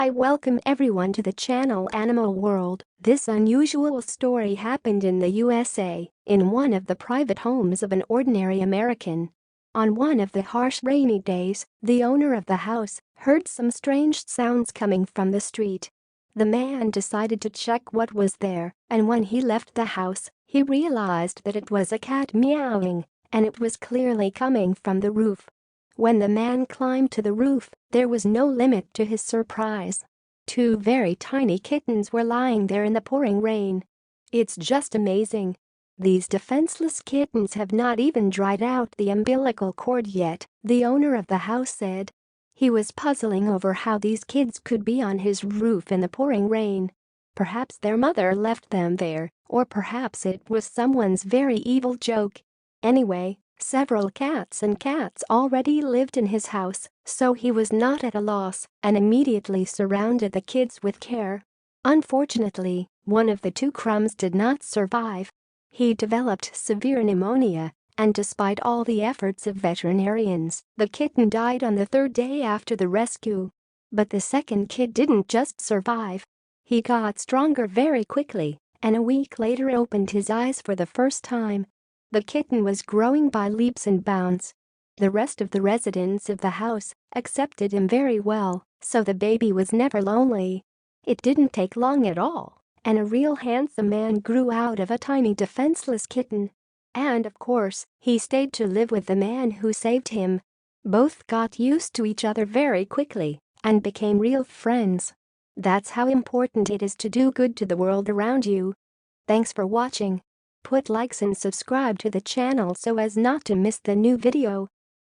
I welcome everyone to the channel Animal World. This unusual story happened in the USA, in one of the private homes of an ordinary American. On one of the harsh rainy days, the owner of the house heard some strange sounds coming from the street. The man decided to check what was there, and when he left the house, he realized that it was a cat meowing, and it was clearly coming from the roof. When the man climbed to the roof, there was no limit to his surprise. Two very tiny kittens were lying there in the pouring rain. It's just amazing. These defenseless kittens have not even dried out the umbilical cord yet, the owner of the house said. He was puzzling over how these kids could be on his roof in the pouring rain. Perhaps their mother left them there, or perhaps it was someone's very evil joke. Anyway, several cats already lived in his house, so he was not at a loss and immediately surrounded the kids with care. Unfortunately, one of the two Crumbs did not survive. He developed severe pneumonia, and despite all the efforts of veterinarians, the kitten died on the third day after the rescue. But the second kid didn't just survive. He got stronger very quickly, and a week later opened his eyes for the first time. The kitten was growing by leaps and bounds. The rest of the residents of the house accepted him very well, so the baby was never lonely. It didn't take long at all, and a real handsome man grew out of a tiny defenseless kitten. And of course, he stayed to live with the man who saved him. Both got used to each other very quickly and became real friends. That's how important it is to do good to the world around you. Thanks for watching. Put likes and subscribe to the channel so as not to miss the new video.